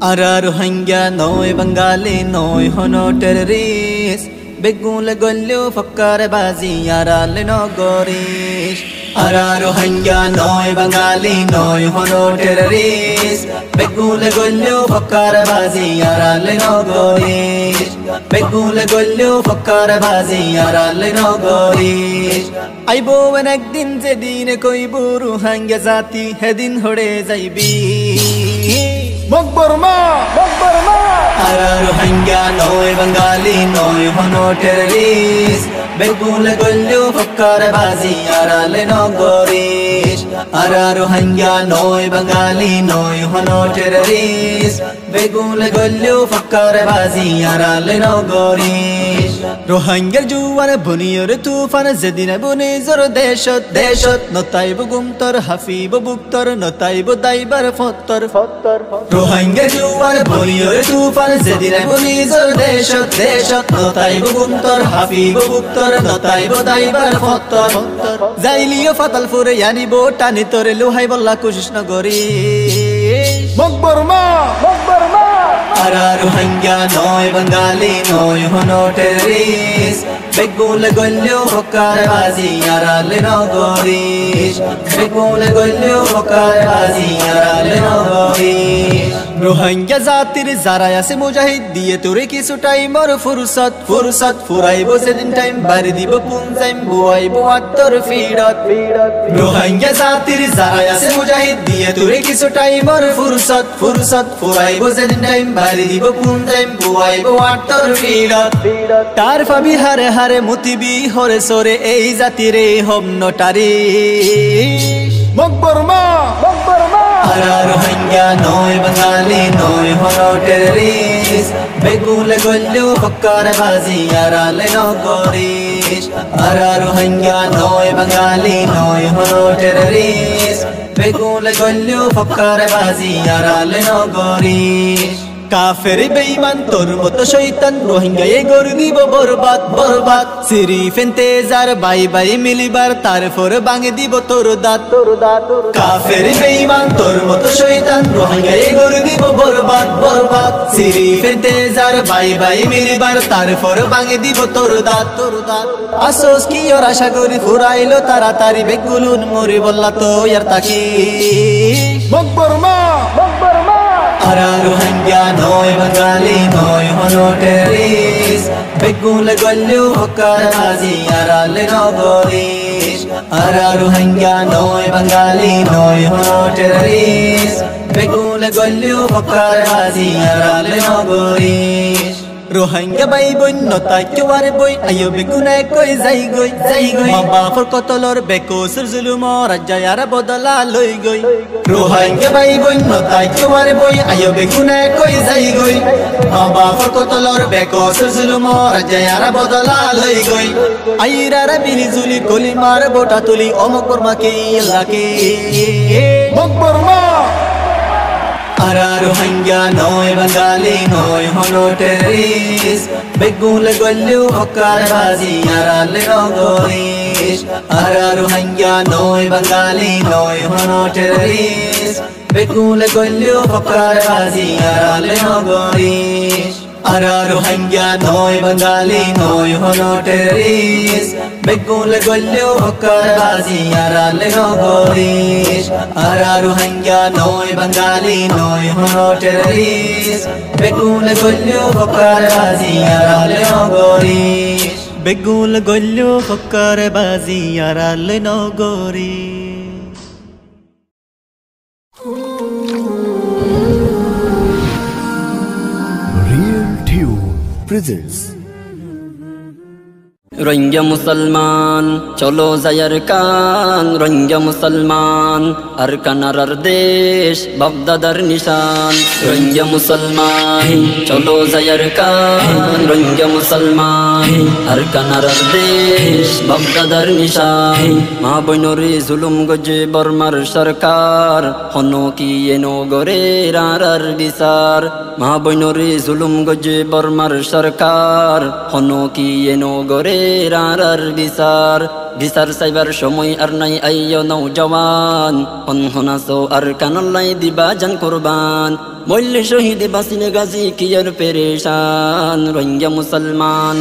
Ara Rohingya noi Bengali noi hono terrorist Begule gollu fakkar bazi ara leno gorish Ara Rohingya noi Bengali noi hono terrorist Begule gollu fakkar bazi ara leno gorish Begule gollu fakkar bazi ara leno gorish Aibo wen ek din se din koi buru Rohingya zati hedin hode jaibi Ara Rohingya noi Bengali noi hono terrorist Begule gollu fakkar bazi ara leno gorish Ara Rohingya noi Bengali noi hono terrorist Begule gollu fakkar bazi ara leno gorish Rohingya juwan buniyur tufan zedine buni zor deshot Notaibu gumtar hafibu buktar notaibu daibar fottar Rohingya juwan buniyur tufan zedine buni zor deshot Notaibu gumtar hafibu buktar notaibu daibar fottar Zailiyo fatal fure yani botani tore luhai bolla kushish na gorish Ara Rohingya noi Bengali noi hono terrorist Begule gollu fakkar bazi ara leno gorish Begule gollu fakkar bazi ara leno gorish Rohingya zatir zaraya se mujahid diye tore ki sutai mor fursat Furaibo sedin time bari dibo punzaim buaibo attor fidat Rohingya zatir zaraya se mujahid diye tore ki sutai mor fursat Furaibo sedin time bari dibo punzaim buaibo attor fidat Tarfa bihare hare mutibi hore sore ei zatire homno tarish Ara Rohingya noi Bengali noi hono terrorist Begule gollu fakkar bazi ara leno gorish Ara Rohingya noi Bengali noi hono terrorist Begule gollu fakkar bazi ara leno gorish Kafir beiman tor mot shaitan Rohingya ye gor dibo borbat Sirif intezar bai milibar tar for bange dibo tor dat Kafir beiman tor mot shaitan Rohingya ye gor dibo borbat Sirif intezar bai milibar tar for bange dibo tor dat Asos ki or asha gori furailo taratari begulun mori bolla to yar taki Ara Rohingya noi Bengali noi hono terrorist Begule gollu fakkar bazi ara leno gorish Ara Rohingya noi Bengali noi hono terrorist Begule gollu fakkar bazi ara leno gorish Rohingya bai boy notai kyawar boy ayo begune koi zai goi Maba for kotolor beko sur zulumor rajayara bodala loi goi Rohingya bai boy notai kyawar boy ayo begune koi zai goi Maba for kotolor beko sur zulumor rajayara bodala loi goi Aira rabini zuli koli mar bota tuli omok burma ke lake Ara Rohingya noi Bengali noi hono terrorist Begule gollu fakkar bazi ara leno gorish Ara Rohingya noi Bengali noi hono terrorist Begule gollu fakkar bazi ara leno gorish Ara Rohingya noi Bengali noi hono terrorist Begule gollu fakkar bazi ara leno gorish Ara Rohingya noi Bengali noi hono terrorist Begule gollu fakkar bazi ara leno gorish Begule gollu fakkar bazi ara leno gorish Presents Rohingya Musalman cholo zayar kan Rohingya Musalman arkan arar desh Baghdadar nishan Rohingya Musalman cholo zayar kan Rohingya Musalman arkan arar desh Baghdadar nishan Ma boinori zulum goje Burmar sarkar hono ki eno gore rarar bisar Ma boinori zulum goje Burmar sarkar hono ki eno gore rarar bisar বিচার চাইবার সময় আর নাই আইয় নৌজওয়ান অনহনাসো আর কানাল্লাই দিবা জান কুরবান মল্লে শহীদ বাসিনে গাজী কি আর পেরেশান রোহিঙ্গা মুসলমান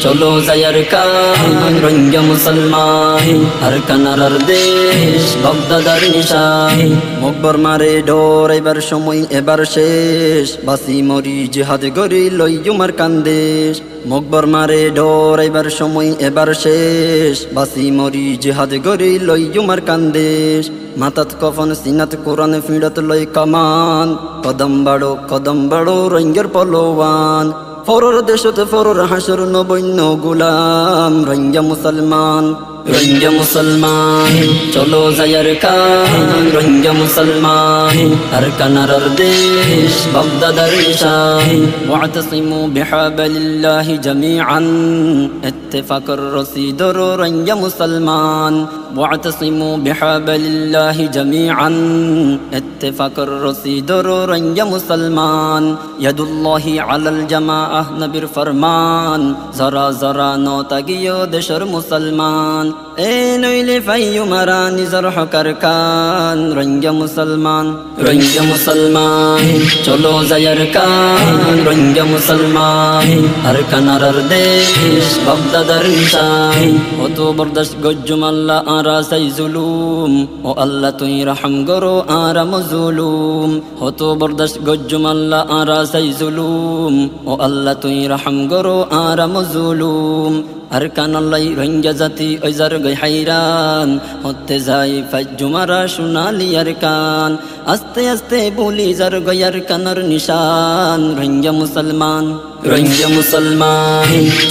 চলো যায়ার কান রোহিঙ্গা মুসলমান আর কানারার দেশ বাগদাদার নিশান মকবর মারে ডোর এবার সময় এবার শেষ বাসি মরি জিহাদ গরি লইয়ুমার কান্দেশ মকবর মারে ডোর এবার সময় এবার শেষ বাসি মরি জিহাদ গরি লইয়ুমার কান্দেশ মাতাত কফন সিনাত কোরআন ফিড়ত লই কামান কদম বাড়ো রোহিঙ্গার পলোয়ান ফরর দেশতে ফরর হাসর নবৈন্য গুলাম রোহিঙ্গা মুসলমান চলো যায়ার কান রোহিঙ্গা মুসলমান আর কানারার দেশ বাগদাদার নিশান ওয়াতাসিমু বিহাবলিল্লাহি জামিআন ইত্তিফাকর রশিদর রোহিঙ্গা মুসলমান ওয়াতাসিমু বিহাবলিল্লাহি জামিআন ইত্তিফাকর রশিদর রোহিঙ্গা মুসলমান ইয়াদুল্লাহি আলাল জামাআহ নবীর ফরমান জরা জরা নতাগিও দেশের মুসলমান এ নইলে ফাইয়ু মারা নিজর হকার কান রোহিঙ্গা মুসলমান চলো যায়ার কান রোহিঙ্গা মুসলমান আর কানারার দেশ বাগদাদার নিশান অত বরদাস্ত গজ্জুমাল্লা আরা সাই জুলুম ও আল্লাহ তুই রহম করো আরা মজলুম অত বরদাস্ত গজ্জুমাল্লা আরা সাই জুলুম ও আল্লাহ তুই রহম করো আরা মজলুম আর কানাল্লাই রোহিঙ্গা জাতি ওইজার গই হাইরান হতে যাই ফাজ্জুমারা সোনালি আর কান আস্তে আস্তে বলি যার গয়ার কানার নিশান রোহিঙ্গা মুসলমান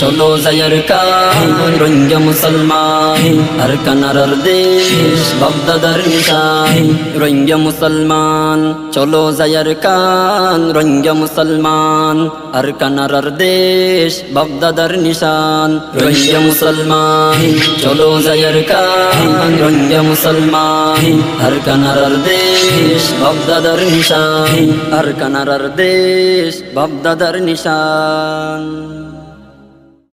চলো যায়ার কান রোহিঙ্গা মুসলমান আর কানারার দেশ বাগদাদার নিশান রোহিঙ্গা মুসলমান চলো যায়ার কান রোহিঙ্গা মুসলমান আর কানারার দেশ বাগদাদার নিশান রোহিঙ্গা মুসলমান চলো যায়ার কান রোহিঙ্গা মুসলমান আর কানারার দেশ বাগদাদার নিশান আর কানারার দেশ বাগদাদার নিশান